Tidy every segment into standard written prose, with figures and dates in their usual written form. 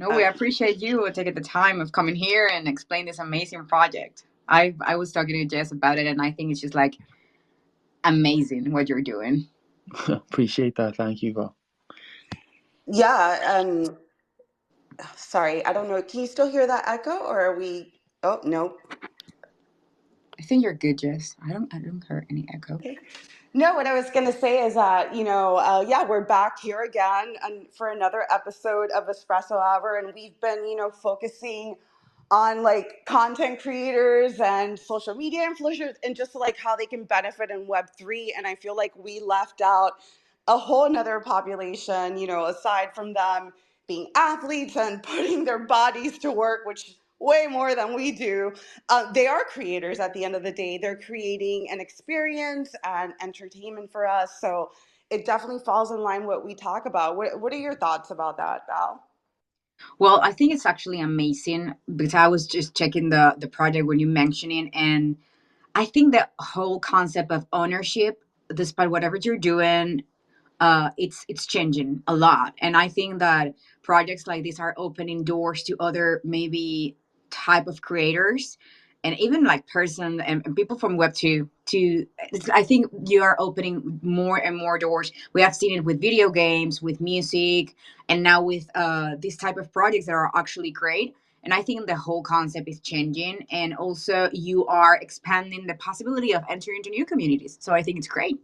No, we appreciate you taking the time of coming here and explain this amazing project. I was talking to Jess about it, and I think it's just like amazing what you're doing. Appreciate that. Thank you, bro. Yeah. Sorry, I don't know. Can you still hear that echo, or are we? Oh no. I think you're good, Jess. I don't hear any echo. Okay. No, what I was going to say is that, yeah, we're back here again and for another episode of Espresso Hour. And we've been, focusing on like content creators and social media influencers and just like how they can benefit in Web3. And I feel like we left out a whole nother population, aside from them being athletes and putting their bodies to work, which way more than we do. They are creators at the end of the day. They're creating an experience and entertainment for us. So it definitely falls in line what we talk about. What are your thoughts about that, Val? Well, I think it's actually amazing because I was just checking the project when you mentioned it, and I think the whole concept of ownership, despite whatever you're doing, it's changing a lot, and I think that projects like this are opening doors to other maybe type of creators, and even like person and people from Web two. To I think you are opening more and more doors. We have seen it with video games, with music, and now with these type of projects that are actually great. And I think the whole concept is changing, and also you are expanding the possibility of entering into new communities. So I think it's great.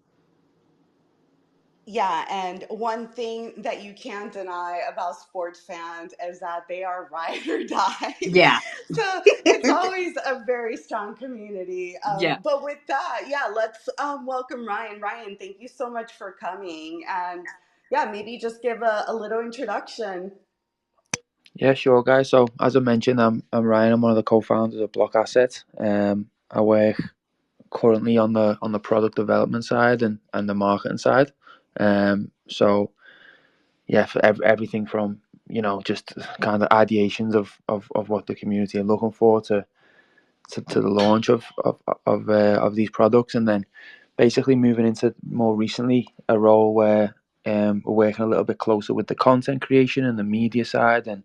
Yeah, and one thing that you can't deny about sports fans is that they are ride or die. Yeah. So it's always a very strong community. Yeah. But with that, yeah, let's welcome Ryan. Ryan, thank you so much for coming. And yeah, maybe just give a little introduction. Yeah, sure, guys. So as I mentioned, I'm Ryan. I'm one of the co-founders of BlockAsset. I work currently on the product development side and the marketing side. So yeah, for everything from just kind of ideations of what the community are looking for to the launch of these products, and then basically moving into more recently a role where we're working a little bit closer with the content creation and the media side, and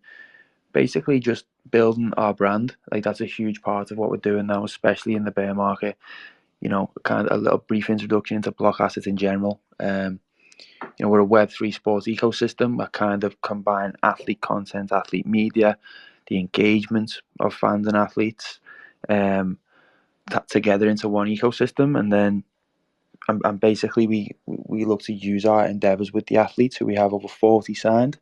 basically just building our brand. Like that's a huge part of what we're doing now, especially in the bear market. Kind of a little brief introduction into block assets in general. We're a Web3 sports ecosystem that kind of combine athlete content, athlete media, the engagement of fans and athletes together into one ecosystem, and then and basically we look to use our endeavors with the athletes, who we have over 40 signed,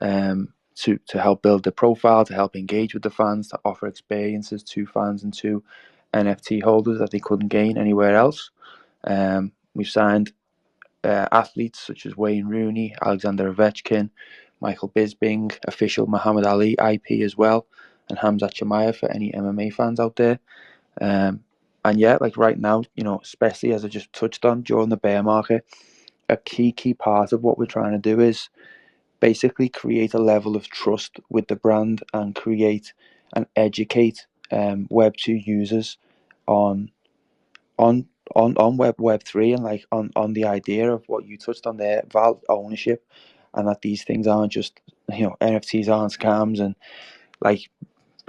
to help build the profile, to help engage with the fans, to offer experiences to fans and to NFT holders that they couldn't gain anywhere else. We've signed athletes such as Wayne Rooney, Alexander Ovechkin, Michael Bisping, official Muhammad Ali IP as well, and Hamzat Chimaev for any MMA fans out there. Um, and yeah, like right now, especially as I just touched on during the bear market, a key part of what we're trying to do is basically create a level of trust with the brand and create and educate Web2 users on on on Web3, and like on the idea of what you touched on there, Val, ownership, and that these things aren't just NFTs aren't scams, and like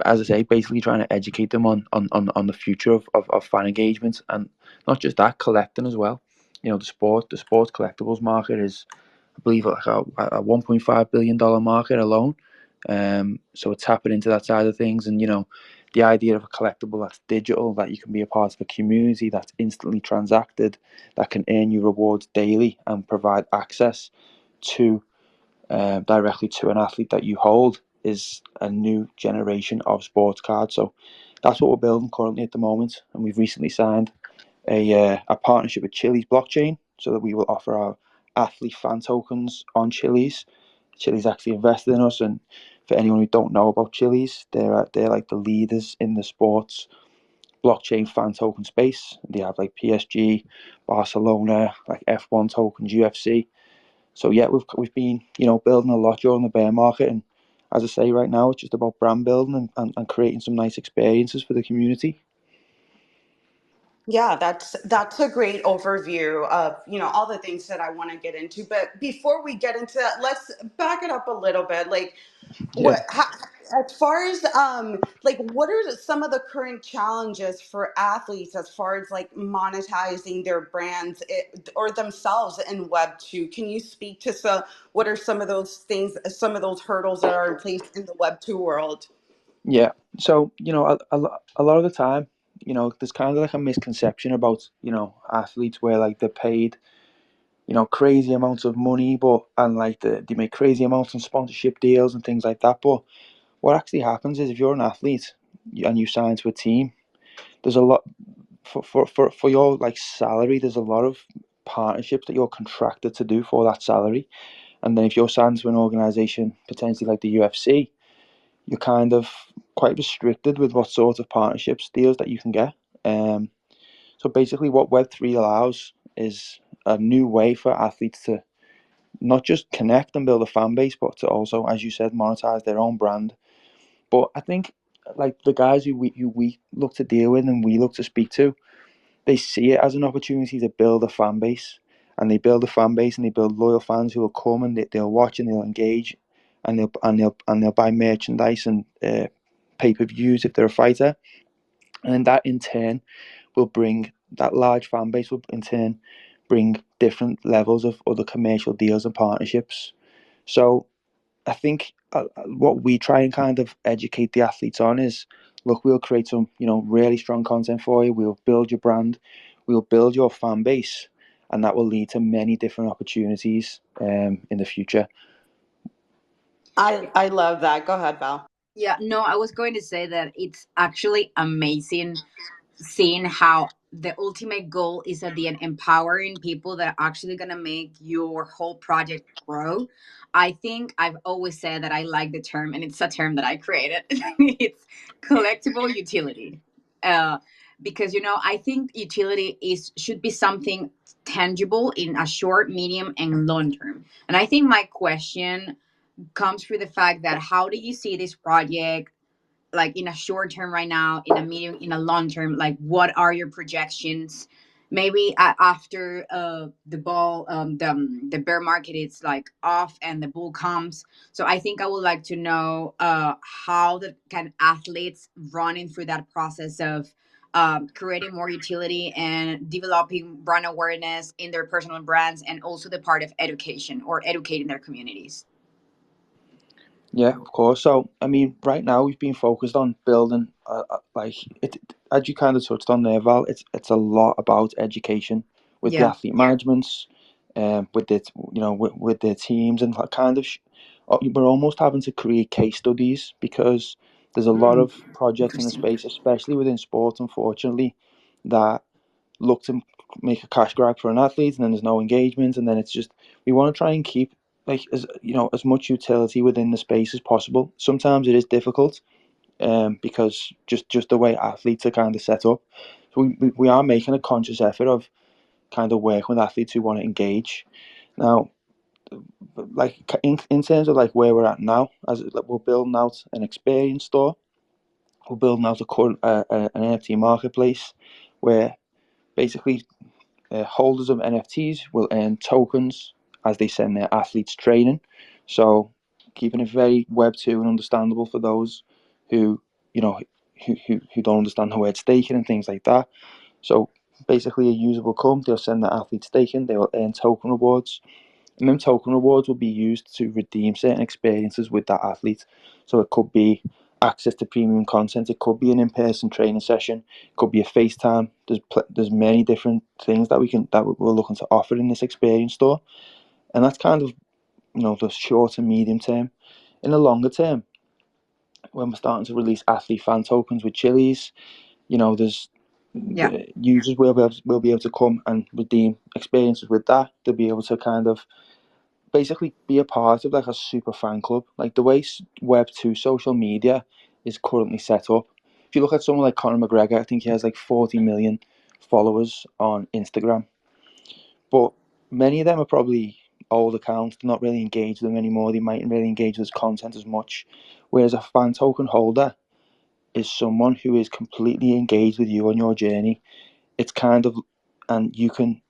as I say, basically trying to educate them on the future of fan engagement, and not just that, collecting as well. The sports collectibles market is, I believe, like a $1.5 billion market alone. So it's tapping into that side of things, and the idea of a collectible that's digital, that you can be a part of a community that's instantly transacted, that can earn you rewards daily and provide access to directly to an athlete that you hold, is a new generation of sports cards. So that's what we're building currently at the moment, and we've recently signed a partnership with Chili's blockchain, so that we will offer our athlete fan tokens on Chili's. Chili's actually invested in us, and for anyone who don't know about Chili's, they're like the leaders in the sports blockchain fan token space. They have like PSG, Barcelona, like F1 tokens, UFC. So yeah, we've been building a lot during the bear market, and as I say, right now it's just about brand building and creating some nice experiences for the community. Yeah, that's a great overview of, all the things that I want to get into. But before we get into that, let's back it up a little bit. Like, Yeah. as far as like, what are some of the current challenges for athletes as far as like monetizing their brands, or themselves in Web 2? Can you speak to what are some of those things, some of those hurdles that are in place in the Web 2 world? Yeah. So, a lot of the time, there's kind of like a misconception about, athletes where like they're paid, crazy amounts of money, but, and like they make crazy amounts on sponsorship deals and things like that. But what actually happens is if you're an athlete and you sign to a team, there's a lot for your like salary, there's a lot of partnerships that you're contracted to do for that salary. And then if you're signed to an organization, potentially like the UFC, you're kind of quite restricted with what sort of partnerships deals that you can get. Um, so basically, what Web3 allows is a new way for athletes to not just connect and build a fan base, but to also, as you said, monetize their own brand. But I think like the guys who we look to deal with and we look to speak to, they see it as an opportunity to build a fan base, and they build a fan base and they build loyal fans who will come and they'll watch and they'll engage, and they'll buy merchandise and pay per views if they're a fighter, and that in turn will bring that large fan base will in turn bring different levels of other commercial deals and partnerships. So I think what we try and kind of educate the athletes on is, look, we'll create some, really strong content for you. We'll build your brand, we'll build your fan base, and that will lead to many different opportunities in the future. I love that. Go ahead, Val. Yeah, no, I was going to say that it's actually amazing seeing how the ultimate goal is at the end empowering people that are actually going to make your whole project grow. I think I've always said that I like the term, and it's a term that I created. It's collectible utility. Uh, because I think utility is should be something tangible in a short, medium, and long term. And I think my question comes through the fact that how do you see this project, like in a short term right now, in a medium, in a long term? Like, what are your projections? Maybe after the bear market is like off and the bull comes. So I think I would like to know how the kind of athletes running through that process of creating more utility and developing brand awareness in their personal brands, and also the part of education or educating their communities. Yeah, of course. So, I mean, right now we've been focused on building, like it, as you kind of touched on there, Val. It's a lot about education with the Yeah. athlete managements, with the with their teams, and like kind of, we're almost having to create case studies because there's a lot Mm, of projects in the interesting. space, especially within sports, unfortunately, that look to make a cash grab for an athlete, and then there's no engagement, and then it's just, we want to try and keep like as much utility within the space as possible. Sometimes it is difficult, because just the way athletes are kind of set up. So we are making a conscious effort of kind of working with athletes who want to engage. Now, like in terms of like where we're at now, as like, we're building out an experience store, we're building out an NFT marketplace where basically holders of NFTs will earn tokens as they send their athletes training. So keeping it very Web 2 and understandable for those who you know who don't understand the word staking and things like that. So basically, a user will come, they'll send their athlete staking, they will earn token rewards, and then token rewards will be used to redeem certain experiences with that athlete. So it could be access to premium content, it could be an in-person training session, it could be a FaceTime. There's many different things that we're looking to offer in this experience store, and that's kind of the short and medium term. In the longer term, when we're starting to release athlete fan tokens with Chili's, there's Yeah. the users will be able to come and redeem experiences with that. They'll be able to kind of basically be a part of like a super fan club, like the way Web 2 social media is currently set up. If you look at someone like Conor McGregor, I think he has like 40 million followers on Instagram, but many of them are probably old accounts. They're not really engaged with them anymore. They mightn't really engage with his content as much. Whereas a fan token holder is someone who is completely engaged with you on your journey. it's kind of, and you can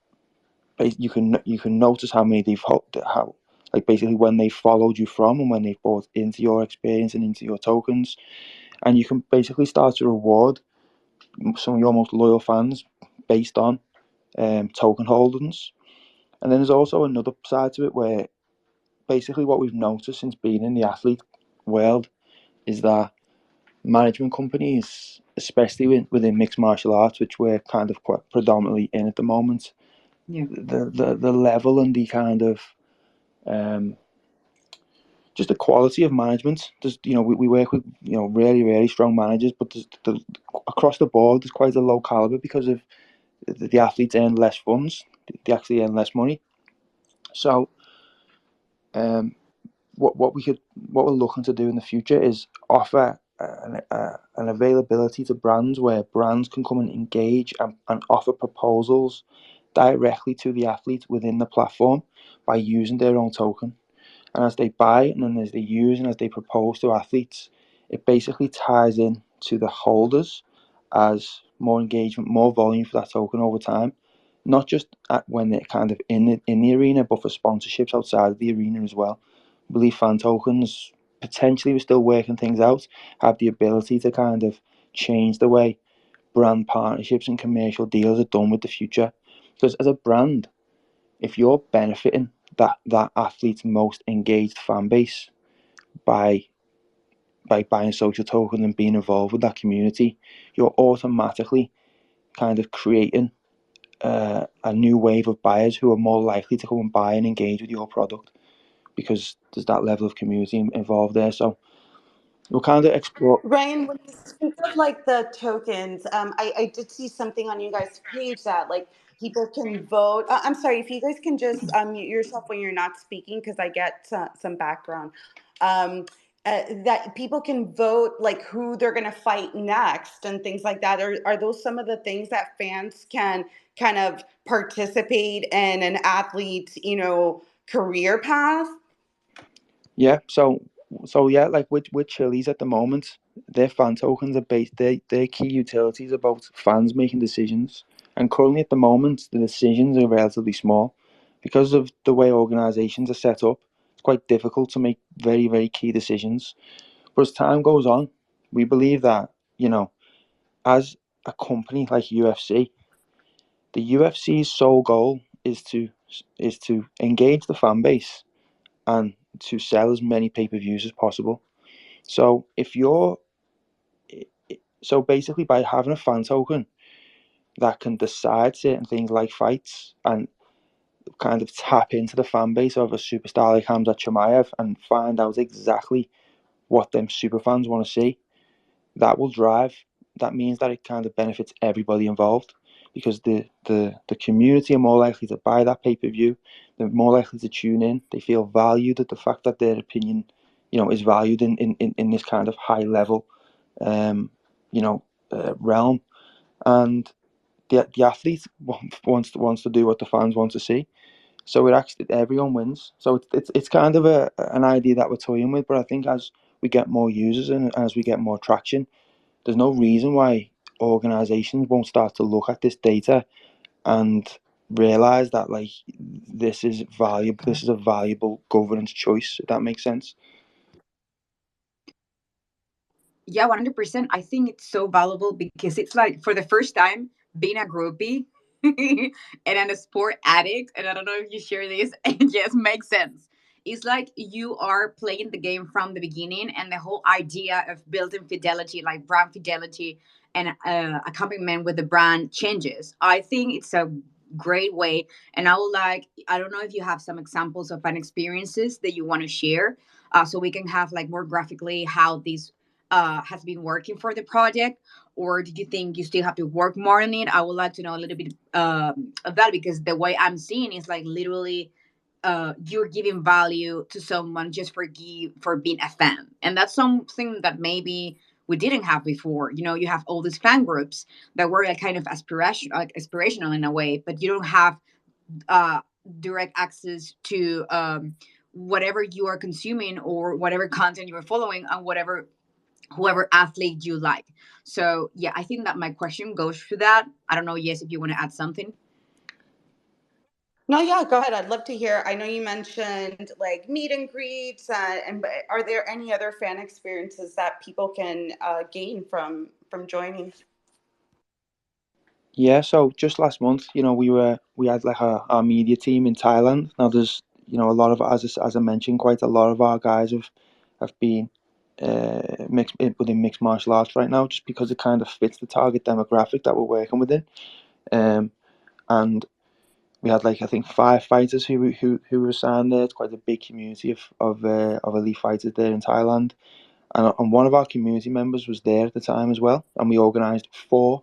notice how many how like basically when they followed you from and when they've bought into your experience and into your tokens, and you can basically start to reward some of your most loyal fans based on token holdings. And then there's also another side to it where basically what we've noticed since being in the athlete world is that management companies, especially within mixed martial arts, which we're kind of quite predominantly in at the moment, Yeah. the level and the kind of um, just the quality of management. There's, we work with really really strong managers, but across the board there's quite a low caliber because of the athletes earn less funds. They actually earn less money. So um, what we're looking to do in the future is offer an availability to brands where brands can come and engage and offer proposals directly to the athlete within the platform by using their own token. And as they buy and then as they use and as they propose to athletes, it basically ties in to the holders as more engagement, more volume for that token over time. Not just when they're kind of in the arena, but for sponsorships outside of the arena as well. I believe fan tokens, potentially we're still working things out, have the ability to kind of change the way brand partnerships and commercial deals are done with the future. Because as a brand, if you're benefiting that athlete's most engaged fan base by buying social tokens and being involved with that community, you're automatically kind of creating a new wave of buyers who are more likely to come and buy and engage with your product because there's that level of community involved there. So we'll kind of explore. Ryan, when you speak of like the tokens, I did see something on you guys' page that like people can vote. I'm sorry, if you guys can just mute yourself when you're not speaking because I get some background. Um, that people can vote like who they're going to fight next and things like that. Are those some of the things that fans can kind of participate in an athlete's, career path? Yeah, so yeah, like with Chili's at the moment, their fan tokens are based. Their key utilities about fans making decisions, and currently at the moment the decisions are relatively small because of the way organisations are set up. It's quite difficult to make very very key decisions. But as time goes on, we believe that as a company like UFC, the UFC's sole goal is to engage the fan base and to sell as many pay-per-views as possible. So if you're so basically by having a fan token that can decide certain things like fights and kind of tap into the fan base of a superstar like Hamzat Chimaev and find out exactly what them super fans want to see, that will drive. That means that it kind of benefits everybody involved because the community are more likely to buy that pay-per-view. They're more likely to tune in. They feel valued at the fact that their opinion is valued in this kind of high level um, realm. And the athlete wants to do what the fans want to see. So it actually everyone wins. So it's kind of an idea that we're toying with. But I think as we get more users and as we get more traction, there's no reason why organizations won't start to look at this data and realize that like this is valuable. This is a valuable governance choice. If that makes sense. Yeah, 100%. I think it's so valuable because it's like for the first time being a groupie and then a sport addict. And I don't know if you share this, it just makes sense. It's like you are playing the game from the beginning, and the whole idea of building fidelity, like brand fidelity and accompaniment with the brand changes. I think it's a great way. And I would like, I don't know if you have some examples of fun experiences that you want to share, so we can have like more graphically how these has been working for the project, or did you think you still have to work more on it? I would like to know a little bit of that because the way I'm seeing is like literally you're giving value to someone just for being a fan, and that's something that maybe we didn't have before. You have all these fan groups that were like kind of aspirational in a way, but you don't have uh, direct access to whatever you are consuming or whatever content you are following on whatever whoever athlete you like. So yeah, I think that my question goes to that. I don't know, yes, if you want to add something. No, yeah, go ahead. I'd love to hear. I know you mentioned like meet and greets, and are there any other fan experiences that people can gain from joining? Yeah, so just last month, we had like our media team in Thailand. Now there's a lot of, as I mentioned, quite a lot of our guys have been within mixed martial arts right now, just because it kind of fits the target demographic that we're working within. Um, and we had like I think 5 fighters who were signed there. It's quite a big community of elite fighters there in Thailand. And one of our community members was there at the time as well, and we organised 4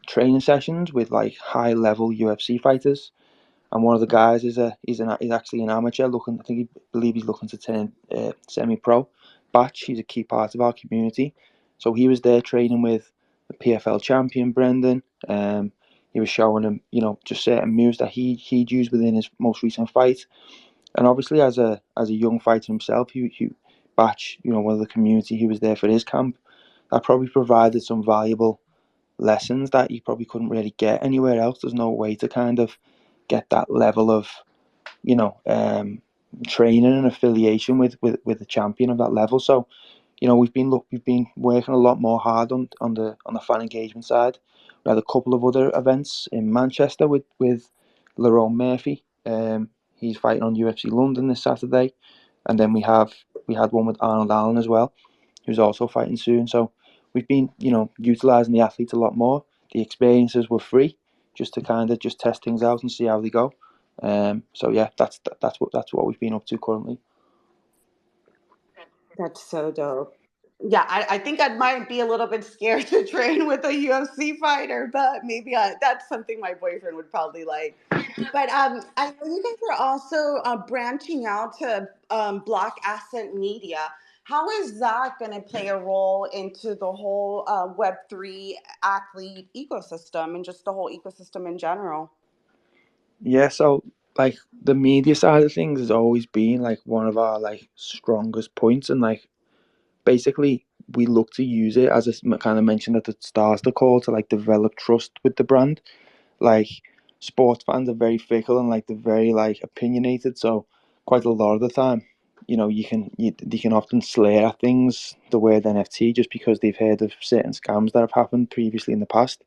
training sessions with like high level UFC fighters. And one of the guys is actually an amateur looking. I think he believe he's looking to turn semi pro. Batch, he's a key part of our community, so he was there training with the PFL champion Brendan. He was showing him, just certain moves that he'd used within his most recent fight. And obviously, as a young fighter himself, he Batch, one of the community, he was there for his camp. That probably provided some valuable lessons that you probably couldn't really get anywhere else. There's no way to kind of get that level of, you know, um, training and affiliation with the champion of that level. So, we've been working a lot more hard on the fan engagement side. We had a couple of other events in Manchester with Lerone Murphy. He's fighting on UFC London this Saturday, and then we had one with Arnold Allen as well, who's also fighting soon. So we've been utilizing the athletes a lot more. The experiences were free, just to kind of just test things out and see how they go. So yeah, that's what we've been up to currently. That's so dope. Yeah, I think I might be a little bit scared to train with a UFC fighter, but maybe that's something my boyfriend would probably like. But I know you guys are also branching out to Block Asset Media. How is that going to play a role into the whole Web3 athlete ecosystem and just the whole ecosystem in general? Yeah, so like the media side of things has always been like one of our like strongest points, and like basically we look to use it as I kind of mentioned at the start of the call to like develop trust with the brand. Like sports fans are very fickle and like they're very like opinionated, so quite a lot of the time, they can often slur at things the word NFT just because they've heard of certain scams that have happened previously in the past.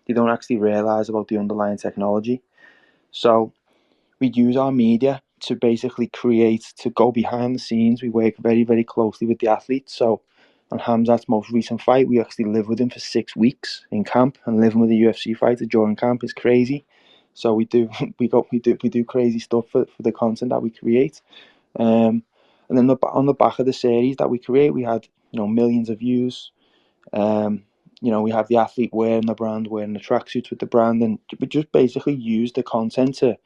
They don't actually realize about the underlying technology. So we use our media to basically to go behind the scenes. We work very, very closely with the athletes. So on Hamzat's most recent fight, we actually lived with him for 6 weeks in camp, and living with a UFC fighter during camp is crazy. So we do we do crazy stuff for the content that we create. And then on the back of the series that we create, we had millions of views. Um, we have the athlete wearing the brand, wearing the tracksuits with the brand, and we just basically use the content to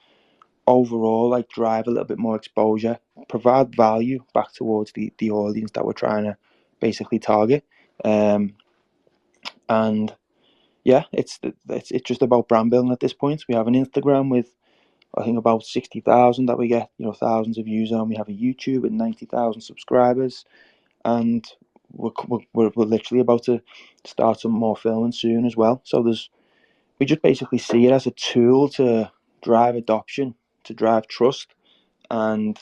overall like drive a little bit more exposure, provide value back towards the audience that we're trying to basically target. Um, and yeah, it's just about brand building at this point. We have an Instagram with I think about 60,000 that we get thousands of views on. We have a YouTube with 90,000 subscribers, and we're literally about to start some more filming soon as well. So we just basically see it as a tool to drive adoption, to drive trust. And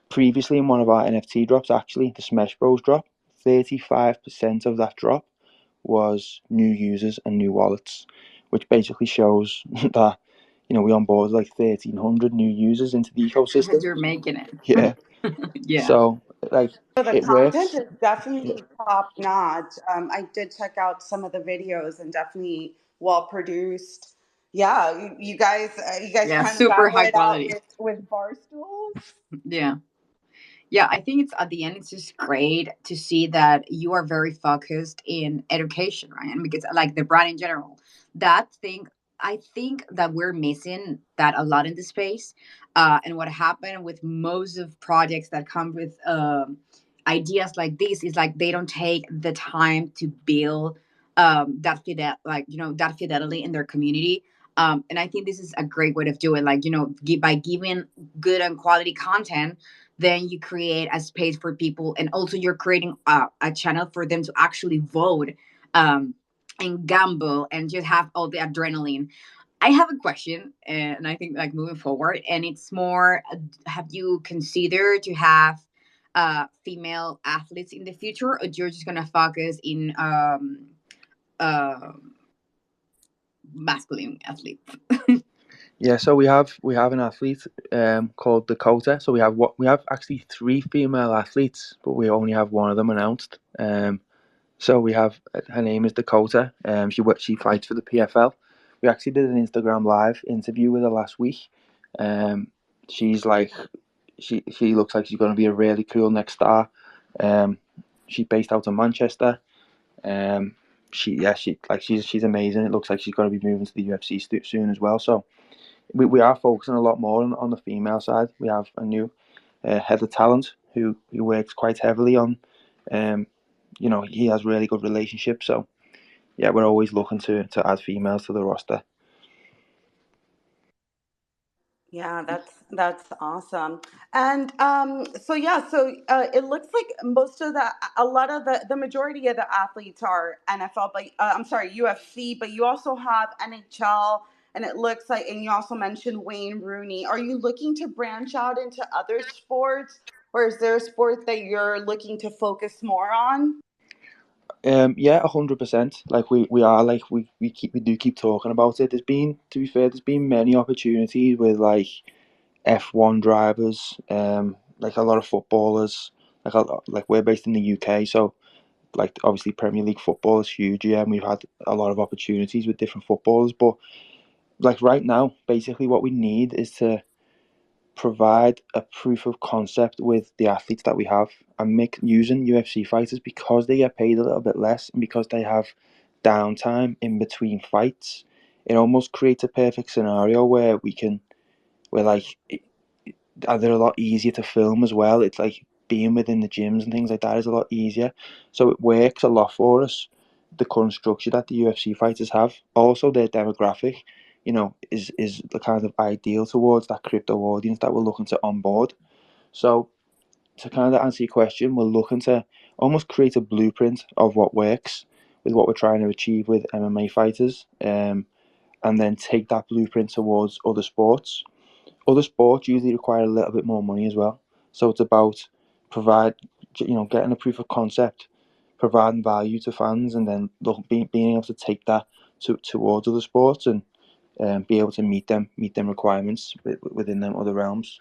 previously in one of our NFT drops, actually the Smash Bros drop, 35% of that drop was new users and new wallets, which basically shows that we onboarded like 1,300 new users into the ecosystem. You're making it. Yeah, Yeah. so like So the it content works. is definitely top notch. I did check out some of the videos and definitely well produced. Yeah, you guys Yeah, kind of super battle high it out quality. with bar stools. Yeah. Yeah, I think it's at the end, it's just great to see that you are very focused in education, right? And because like the brand in general, that thing, I think that we're missing that a lot in the space. And what happened with most of projects that come with ideas like this is like they don't take the time to build that fidel, like that fidelity in their community. And I think this is a great way of doing, like, by giving good and quality content, then you create a space for people, and also you're creating a channel for them to actually vote, um, and gamble and just have all the adrenaline. I have a question, and I think, like, moving forward, and it's more: have you considered to have female athletes in the future, or you're just gonna focus in uh, masculine athletes? Yeah, so we have an athlete called Dakota. So we have actually three female athletes, but we only have one of them announced. So we have her name is Dakota. She fights for the PFL. We actually did an Instagram live interview with her last week. Um, she's like she looks like she's going to be a really cool next star. Um, she's based out of Manchester. Um, she's amazing. It looks like she's going to be moving to the UFC soon as well. So we are focusing a lot more on the female side. We have a new head of talent who works quite heavily on. Um, he has really good relationships. So yeah, we're always looking to add females to the roster. Yeah, that's awesome. And so yeah, so it looks like a lot of the majority of the athletes are NFL, but I'm sorry, UFC, but you also have NHL, and it looks like, and you also mentioned Wayne Rooney. Are you looking to branch out into other sports, or is there a sport that you're looking to focus more on? Yeah, 100%. Like we are like we do keep talking about it. To be fair, there's been many opportunities with like F1 drivers, like a lot of footballers. Like we're based in the UK, so like obviously Premier League football is huge, yeah, and we've had a lot of opportunities with different footballers. But like right now, basically what we need is to provide a proof of concept with the athletes that we have, and make using UFC fighters because they get paid a little bit less and because they have downtime in between fights. It almost creates a perfect scenario where we're like, they're a lot easier to film as well. It's like being within the gyms and things like that is a lot easier. So it works a lot for us. The current structure that the UFC fighters have, also their demographic, is the kind of ideal towards that crypto audience that we're looking to onboard. So to kind of answer your question, we're looking to almost create a blueprint of what works with what we're trying to achieve with MMA fighters, and then take that blueprint towards other sports. Other sports usually require a little bit more money as well. So it's about provide, getting a proof of concept, providing value to fans, and then being able to take that towards other sports, and be able to meet them requirements within them other realms.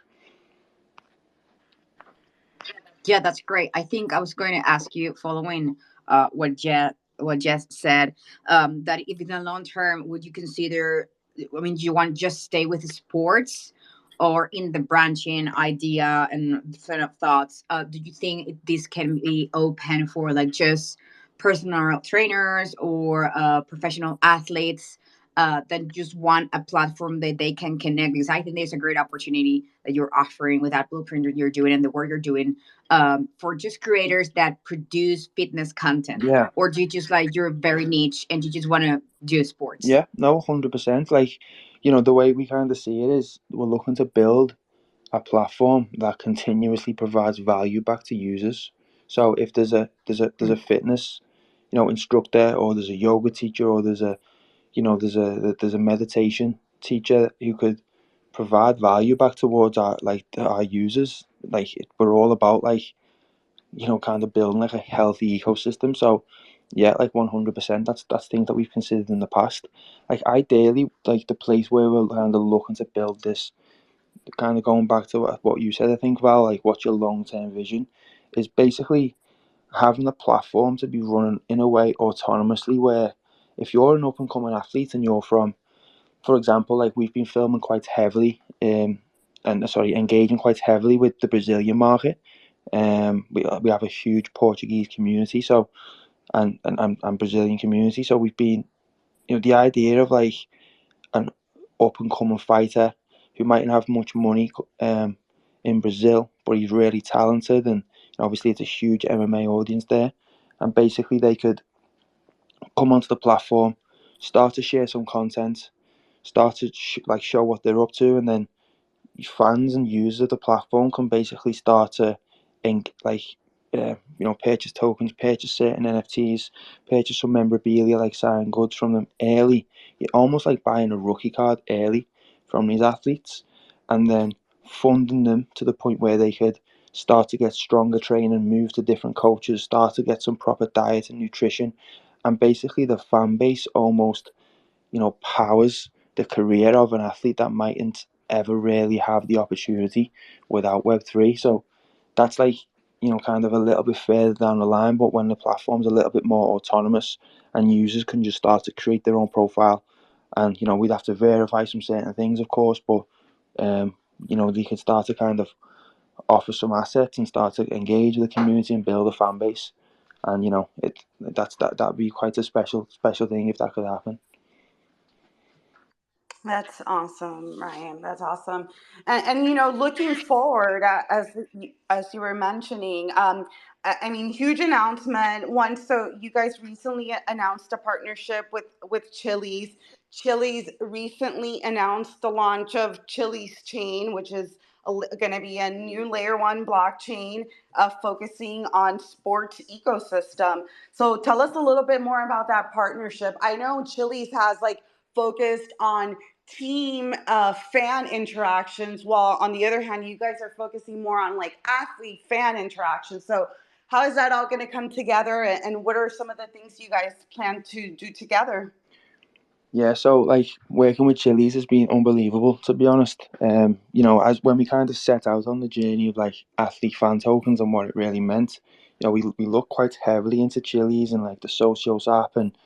Yeah, that's great. I think I was going to ask you, following what Jess said, that if in the long term, would you consider? I mean, do you want to just stay with the sports, or in the branching idea and sort of thoughts? Do you think this can be open for, like, just personal trainers or professional athletes? That just want a platform that they can connect, because I think there's a great opportunity that you're offering with that blueprint that you're doing and the work you're doing, for just creators that produce fitness content, Yeah, or do you just, like, you're very niche and you just want to do sports? yeah, no, 100%. Like, the way we kind of see it is we're looking to build a platform that continuously provides value back to users. So if there's a fitness, instructor, or there's a yoga teacher, or there's a meditation teacher who could provide value back towards our users. Like we're all about like, kind of building like a healthy ecosystem. So yeah, like 100%. That's things that we've considered in the past. Like ideally, like the place where we're kind of looking to build this, kind of going back to what you said, I think, Val, like what's your long term vision, is basically having a platform to be running in a way autonomously, where if you're an up and coming athlete and you're from, for example, like we've been filming quite heavily, and sorry, engaging quite heavily with the Brazilian market. We have a huge Portuguese community, so and Brazilian community. So we've been, the idea of like an up and coming fighter who mightn't have much money, in Brazil, but he's really talented, and obviously it's a huge MMA audience there, and basically they could come onto the platform, start to share some content, start to show what they're up to, and then fans and users of the platform can basically start to purchase tokens, purchase certain NFTs, purchase some memorabilia, like sign goods from them early. You're almost like buying a rookie card early from these athletes, and then funding them to the point where they could start to get stronger training, move to different coaches, start to get some proper diet and nutrition, and basically the fan base almost powers the career of an athlete that mightn't ever really have the opportunity without Web3. So that's like, kind of a little bit further down the line, but when the platform's a little bit more autonomous and users can just start to create their own profile, and, we'd have to verify some certain things, of course, but, they could start to kind of offer some assets and start to engage with the community and build a fan base. And, that'd be quite a special thing if that could happen. That's awesome, Ryan. That's awesome. And looking forward, as you were mentioning, I mean, huge announcement. One, so you guys recently announced a partnership with Chili's. Chili's recently announced the launch of Chili's Chain, which is going to be a new layer one blockchain focusing on sports ecosystem. So tell us a little bit more about that partnership. I know Chili's has like focused on team fan interactions, while on the other hand you guys are focusing more on like athlete fan interactions. So how is that all going to come together, and what are some of the things you guys plan to do together? Yeah, so like working with Chili's has been unbelievable, to be honest. As when we kind of set out on the journey of like athlete fan tokens and what it really meant, we looked quite heavily into Chili's and like the Socios app, and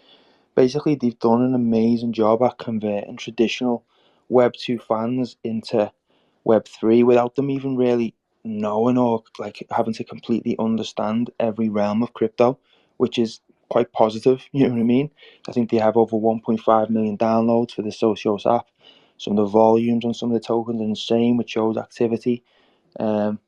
basically they've done an amazing job at converting traditional Web2 fans into Web3 without them even really knowing or like having to completely understand every realm of crypto, which is quite positive. You know what I mean? I think they have over 1.5 million downloads for the Socios app. Some of the volumes on some of the tokens are insane, which shows activity. Um,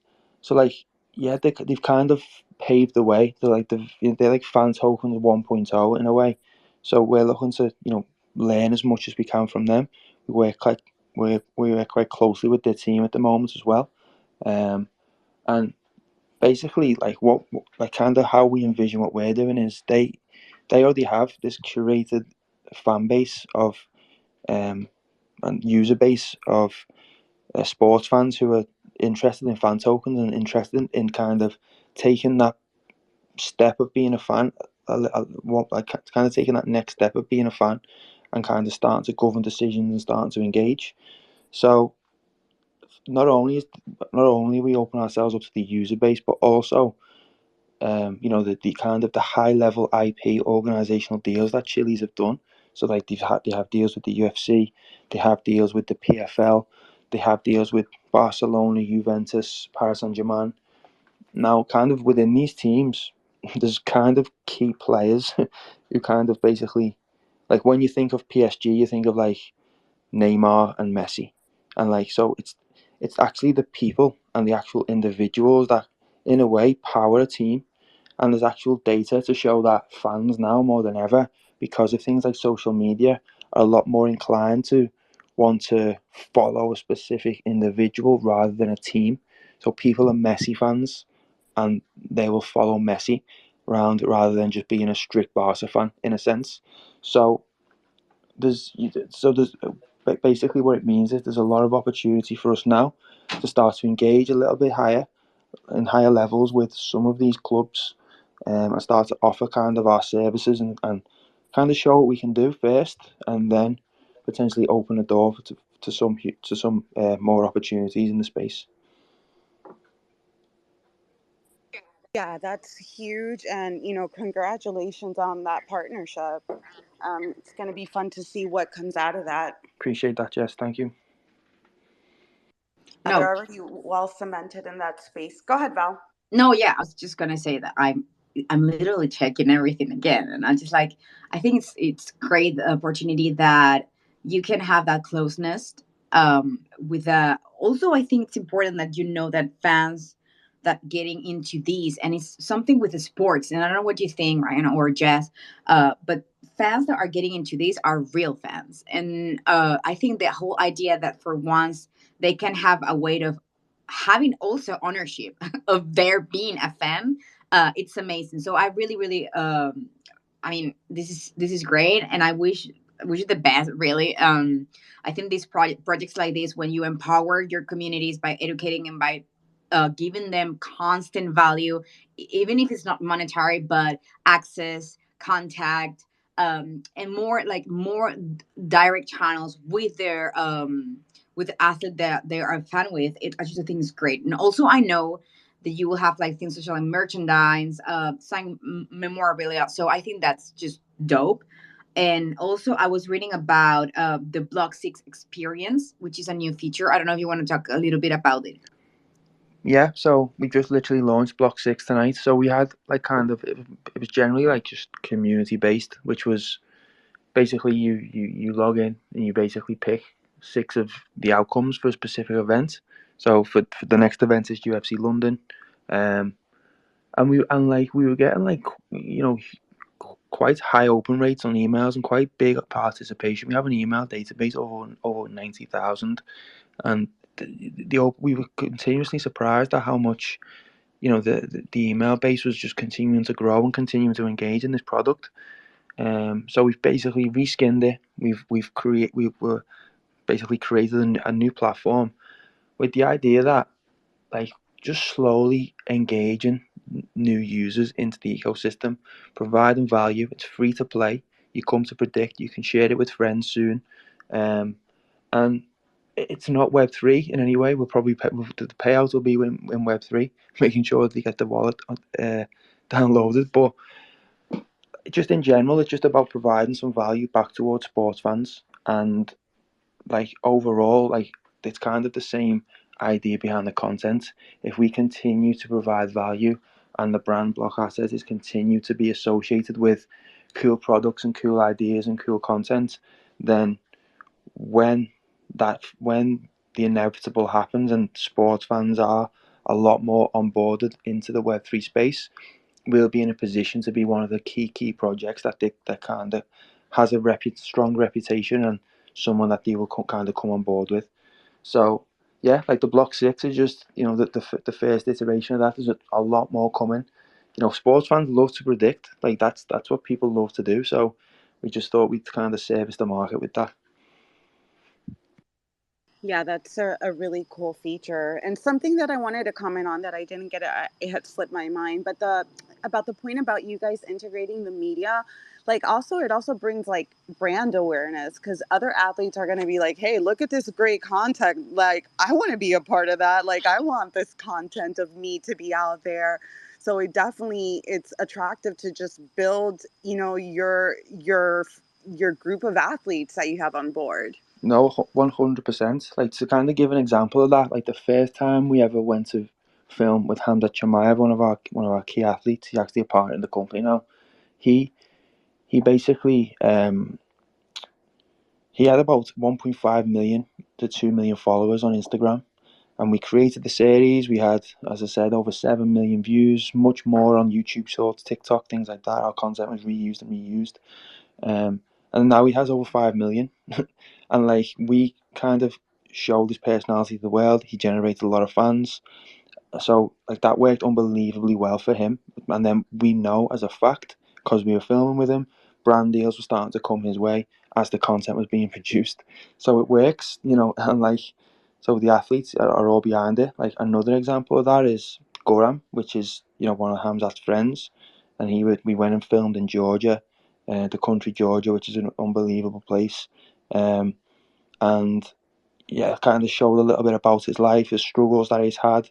so like, yeah, they've kind of paved the way. They're like fan tokens 1.0 in a way. So we're looking to learn as much as we can from them. We work like we work quite closely with their team at the moment as well. And basically, like like kind of how we envision what we're doing is they already have this curated fan base of and user base of sports fans who are interested in fan tokens and interested in kind of taking that step of being a fan, like kind of taking that next step of being a fan, and kind of starting to govern decisions and starting to engage. So not only we open ourselves up to the user base, but also the kind of the high level IP organizational deals that Chili's have done. So like they have deals with the UFC, they have deals with the PFL, they have deals with Barcelona, Juventus, Paris Saint Germain. Now, kind of within these teams, there's kind of key players who kind of basically, like when you think of PSG, you think of like Neymar and Messi, and like so it's actually the people and the actual individuals that in a way power a team. And there's actual data to show that fans now more than ever, because of things like social media, are a lot more inclined to want to follow a specific individual rather than a team. So people are Messi fans and they will follow Messi around rather than just being a strict Barca fan in a sense. So there's there's basically what it means is there's a lot of opportunity for us now to start to engage a little bit higher in higher levels with some of these clubs, and start to offer kind of our services and kind of show what we can do first, and then potentially open a door to some more opportunities in the space. Yeah, that's huge, and congratulations on that partnership. It's going to be fun to see what comes out of that. Appreciate that, Jess. Thank you. They're No, already well cemented in that space. Go ahead, Val. no, yeah, I was just gonna say that I'm literally checking everything again, and I just like I think it's great the opportunity that you can have that closeness with also I think it's important that that fans that getting into these, and it's something with the sports, and I don't know what you think, Ryan or Jess, but fans that are getting into this are real fans, and I think the whole idea that for once they can have a way of having also ownership of their being a fan, it's amazing. So I really, really, I mean, this is great, and I wish you the best. Really, I think these projects like this, when you empower your communities by educating and by giving them constant value, even if it's not monetary, but access, contact, and more direct channels with the athlete that they are a fan with. I just think it's great. And also, I know that you will have like things such like merchandise, sign memorabilia. So I think that's just dope. And also, I was reading about the Block Six experience, which is a new feature. I don't know if you want to talk a little bit about it. Yeah, so we just literally launched Block 6 tonight. So we had like it was generally like just community based, which was basically you log in and you basically pick six of the outcomes for a specific event. So for the next event is UFC London, um, and we were getting like quite high open rates on emails and quite big participation. We have an email database over 90,000, and we were continuously surprised at how much the email base was just continuing to grow and continuing to engage in this product. So we've basically reskinned it. We've basically created a new platform with the idea that like just slowly engaging new users into the ecosystem, providing value. It's free to play. You come to predict. You can share it with friends soon, and it's not Web3 in any way. The payout will be in Web3, making sure they get the wallet downloaded. But just in general, it's just about providing some value back towards sports fans, and like overall, like it's kind of the same idea behind the content. If we continue to provide value and the brand BlockAsset is continue to be associated with cool products and cool ideas and cool content, then when when the inevitable happens and sports fans are a lot more onboarded into the Web3 space, we'll be in a position to be one of the key projects that kind of has a strong reputation and someone that they will kind of come on board with. So yeah, like the Block 6 is just the first iteration of that. There's a lot more coming. Sports fans love to predict. Like that's what people love to do. So we just thought we'd kind of service the market with that. Yeah, that's a really cool feature. And something that I wanted to comment on that I didn't get it had slipped my mind, but the about the point about you guys integrating the media, like also it also brings like brand awareness because other athletes are going to be like, "Hey, look at this great content. Like, I want to be a part of that. Like, I want this content of me to be out there." So it's attractive to just build, your group of athletes that you have on board. No, 100%. Like to kind of give an example of that, like the first time we ever went to film with Hamza Chimaev, one of our key athletes, he's actually a partner in the company now. He he basically he had about 1.5 million to 2 million followers on Instagram, and we created the series. We had, as I said, over 7 million views, much more on YouTube Shorts, TikTok, things like that. Our content was reused and reused. Um, and now he has over 5 million. And like we kind of showed his personality to the world. He generated a lot of fans. So like that worked unbelievably well for him. And then we know as a fact, because we were filming with him, brand deals were starting to come his way as the content was being produced. So it works, and like so the athletes are all behind it. Like another example of that is Goram, which is one of Hamzat's friends, and we went and filmed in Georgia, the country Georgia, which is an unbelievable place, and yeah, kind of showed a little bit about his life, his struggles that he's had,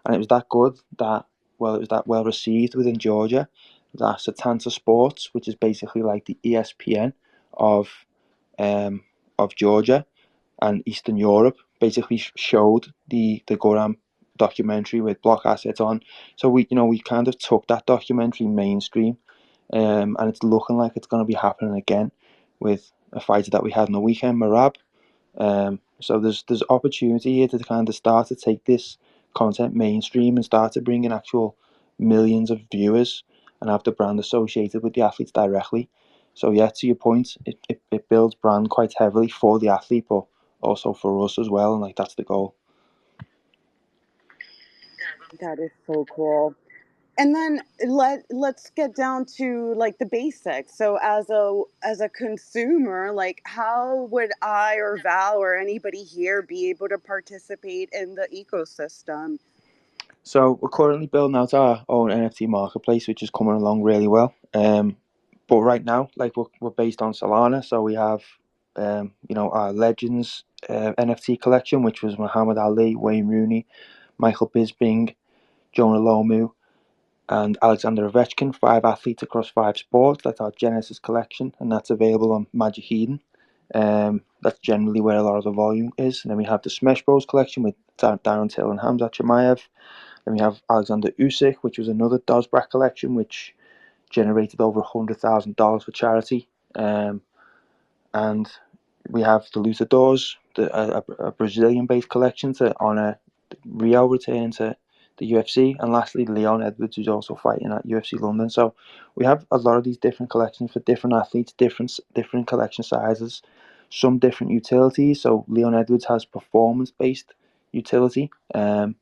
and it was that good that it was that well received within Georgia that Satanta Sports, which is basically like the ESPN of um of Georgia and Eastern Europe, basically showed the Goram documentary with Block Assets on. So we kind of took that documentary mainstream, and it's looking like it's going to be happening again with a fighter that we had on the weekend, Marab. So there's opportunity here to kind of start to take this content mainstream and start to bring in actual millions of viewers and have the brand associated with the athletes directly. So yeah, to your point, it builds brand quite heavily for the athlete, but also for us as well, and like that's the goal. That is so cool. And then let's get down to like the basics. So as a consumer, like how would I or Val or anybody here be able to participate in the ecosystem? So we're currently building out our own NFT marketplace, which is coming along really well. But right now, like we're based on Solana, so we have our Legends NFT collection, which was Muhammad Ali, Wayne Rooney, Michael Bisping, Jonah Lomu, and Alexander Ovechkin, 5 athletes across 5 sports. That's our Genesis collection, and that's available on Magic Eden. That's generally where a lot of the volume is. And then we have the Smash Bros collection with Darren Till and Hamza Chimaev. Then we have Alexander Usyk, which was another Dozbrak collection, which generated over $100,000 for charity. And we have the Luthadors, a Brazilian-based collection to honour Rio returning to the UFC, and lastly Leon Edwards, who's also fighting at UFC London. So we have a lot of these different collections for different athletes, different collection sizes, some different utilities. So Leon Edwards has performance-based utility, and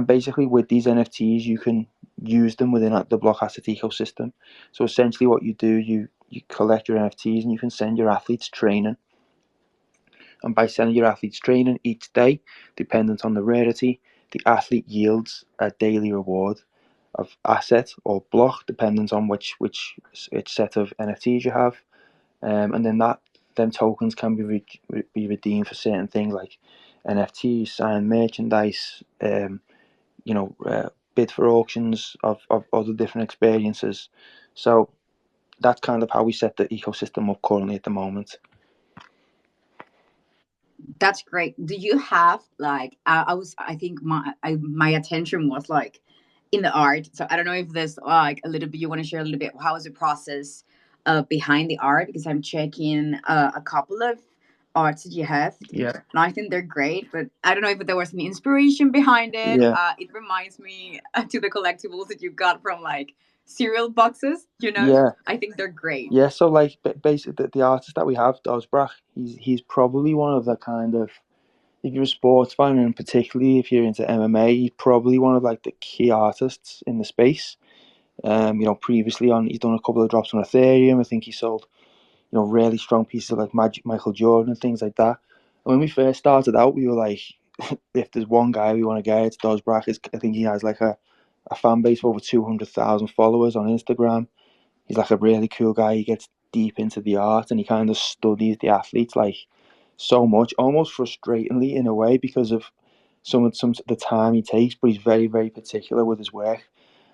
basically with these NFTs you can use them within the BlockAsset ecosystem. So essentially what you do, you collect your NFTs and you can send your athletes training, and by sending your athletes training each day, dependent on the rarity, the athlete yields a daily reward of asset or block, dependent on which set of NFTs you have, and then them tokens can be redeemed for certain things like NFTs, signed merchandise, bid for auctions of other different experiences. So that's kind of how we set the ecosystem up currently at the moment. That's great. Do you have like I think my attention was like in the art. So I don't know if there's like a little bit you want to share a little bit. How is the process behind the art? Because I'm checking a couple of arts that you have, Yeah, and I think they're great. But I don't know if there was an inspiration behind it. yeah, It reminds me to the collectibles that you got from like cereal boxes. You know, yeah, I think they're great. yeah. So like basically the artist that we have, Dozbrach, he's probably one of the kind of, if you're a sports fan and particularly if you're into MMA, he's probably one of like the key artists in the space. Previously he's done a couple of drops on Ethereum. I think he sold really strong pieces of like Michael Jordan and things like that. And when we first started out, we were like, if there's one guy we want to get, it's Dozbrach. I think he has like a fan base of over 200,000 followers on Instagram. He's like a really cool guy. He gets deep into the art and he kind of studies the athletes like so much, almost frustratingly in a way because of some the time he takes. But he's very very particular with his work,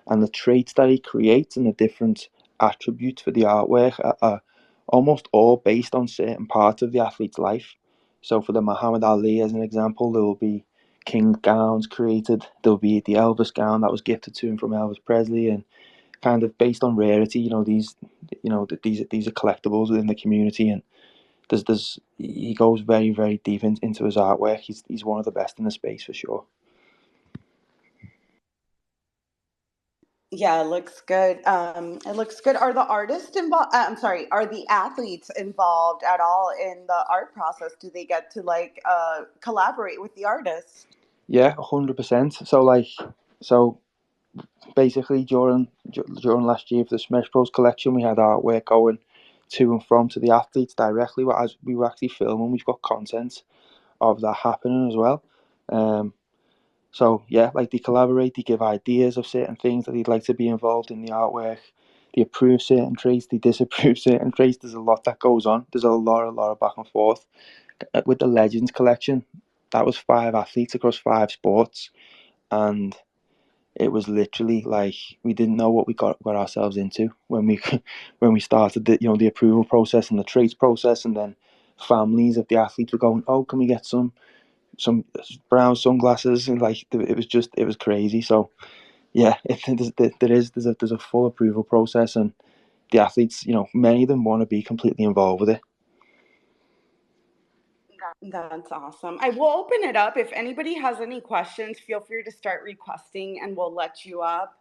and the traits that he creates and the different attributes for the artwork are almost all based on certain parts of the athlete's life. So for the Muhammad Ali, as an example, there will be king gowns created. There'll be the Elvis gown that was gifted to him from Elvis Presley, and kind of based on rarity. These are collectibles within the community, and there's he goes very very deep into his artwork. He's one of the best in the space for sure. Yeah, it looks good. It looks good. Are the artists involved? I'm sorry. Are the athletes involved at all in the art process? Do they get to like collaborate with the artists? Yeah, 100%. So basically during last year for the Smash Bros collection, we had artwork going to and from to the athletes directly. As we were actually filming, we've got content of that happening as well. Um, so yeah, like they collaborate, they give ideas of certain things that they'd like to be involved in the artwork. They approve certain traits, they disapprove certain traits. There's a lot that goes on. There's a lot of back and forth. With the Legends collection, that was 5 athletes across 5 sports, and it was literally like we didn't know what we got ourselves into when we when we started the approval process and the traits process, and then families of the athletes were going, oh, can we get some brown sunglasses, and like it was crazy. So yeah, there's a full approval process, and the athletes, many of them want to be completely involved with it. That's awesome. I will open it up. If anybody has any questions, feel free to start requesting and we'll let you up.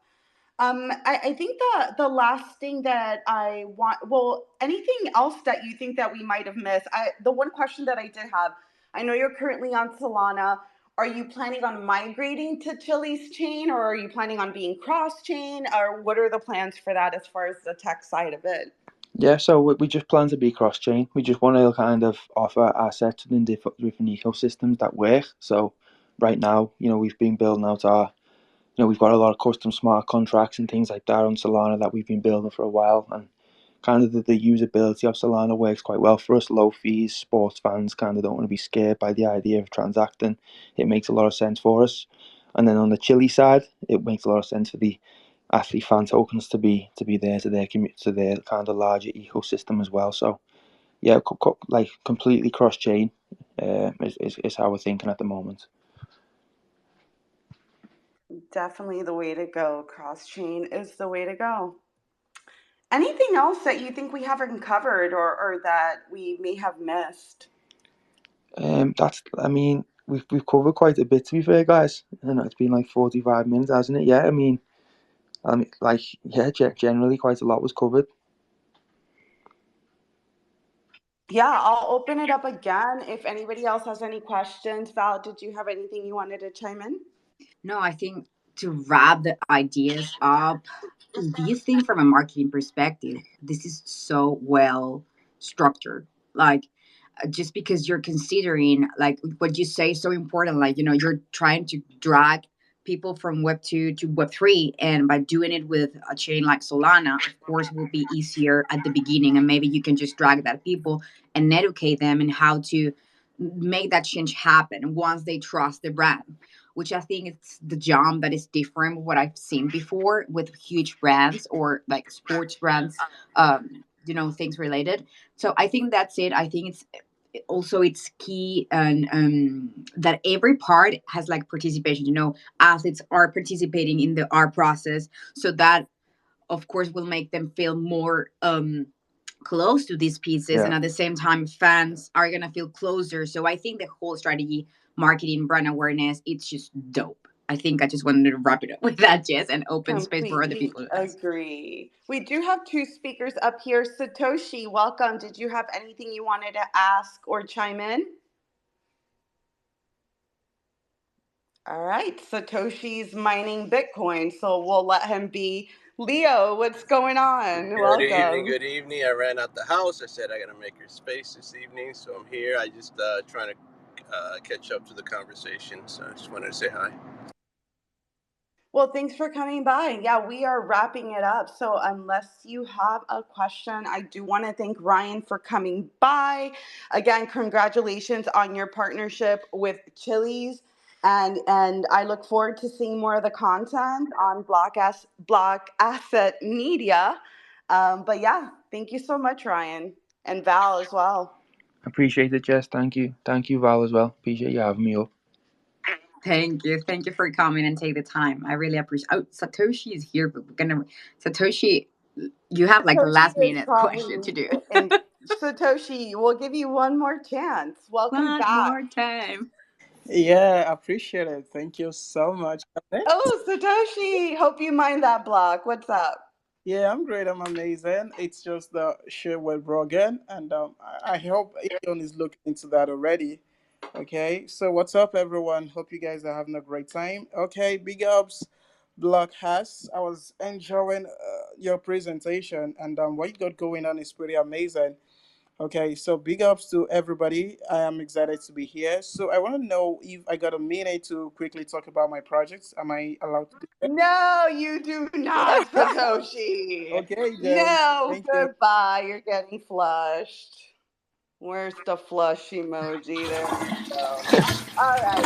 I think the last thing that I want, well, anything else that you think that we might have missed? The one question that I did have, I know you're currently on Solana. Are you planning on migrating to Chili's chain, or are you planning on being cross chain, or what are the plans for that as far as the tech side of it? Yeah, so we just plan to be cross chain. We just want to kind of offer assets in different ecosystems that work. So right now, we've been building out we've got a lot of custom smart contracts and things like that on Solana that we've been building for a while, and kind of the usability of Solana works quite well for us. Low fees, sports fans kind of don't want to be scared by the idea of transacting. It makes a lot of sense for us. And then on the Chili side, it makes a lot of sense for the athlete fan tokens to be there to their kind of larger ecosystem as well. So yeah, like completely cross chain is how we're thinking at the moment. Definitely the way to go. Cross chain is the way to go. Anything else that you think we haven't covered, or that we may have missed? That's I mean we've covered quite a bit, to be fair, guys. It's been like 45 minutes, hasn't it? Yeah, like yeah, generally quite a lot was covered. Yeah, I'll open it up again if anybody else has any questions. Val, did you have anything you wanted to chime in? No, I think to wrap the ideas up, do you think from a marketing perspective, this is so well structured? Like, just because you're considering, like, what you say is so important, like, you're trying to drag people from Web 2 to Web 3, and by doing it with a chain like Solana, of course, will be easier at the beginning, and maybe you can just drag that people and educate them in how to make that change happen once they trust the brand, which I think it's the job that is different what I've seen before with huge brands or like sports brands, things related. So I think that's it. I think it's key, and that every part has like participation. Athletes are participating in the art process, so that of course will make them feel more close to these pieces, Yeah, and at the same time fans are gonna feel closer. So I think the whole strategy, marketing, brand awareness, it's just dope. I think I just wanted to wrap it up with that, Jess, and open space for other Completely people to ask. agree. We do have two speakers up here. Satoshi, welcome. Did you have anything you wanted to ask or chime in? All right, Satoshi's mining Bitcoin, so we'll let him be. Leo, what's going on? Good evening, Welcome. good evening. I ran out the house. I said I got to make your space this evening, so I'm here. I just trying to catch up to the conversation, so I just wanted to say hi. Well, thanks for coming by. Yeah, we are wrapping it up. So, unless you have a question, I do want to thank Ryan for coming by. Again, congratulations on your partnership with Chili's. And I look forward to seeing more of the content on Block Asset Media. But yeah, thank you so much, Ryan, and Val as well. appreciate it, Jess. Thank you, Val, as well. Appreciate you having me up. Thank you for coming and take the time. I really appreciate. Oh, Satoshi is here, but we're gonna Satoshi. You have like a Satoshi last is minute question probably to do. in. Satoshi, we'll give you one more chance. Welcome One back. more time. Yeah, I appreciate it. Thank you so much. Oh, Satoshi, hope you mind that block. What's up? Yeah, I'm great. I'm amazing. It's just the share with Brogan, and I hope everyone is looking into that already. Okay, so what's up, everyone? Hope you guys are having a great time. Okay, big ups, Block Has. I was enjoying your presentation, and what you got going on is pretty amazing. Okay, so big ups to everybody. I am excited to be here. So I want to know if I got a minute to quickly talk about my projects. Am I allowed to do No, you do not, that? Satoshi. Okay, then. No, Thank you. goodbye. You're getting flushed. Where's the flush emoji? There we go. All right.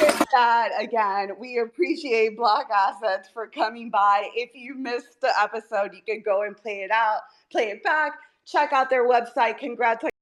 With that, again, we appreciate Block Assets for coming by. If you missed the episode, you can go and play it out, play it back, check out their website. Congrats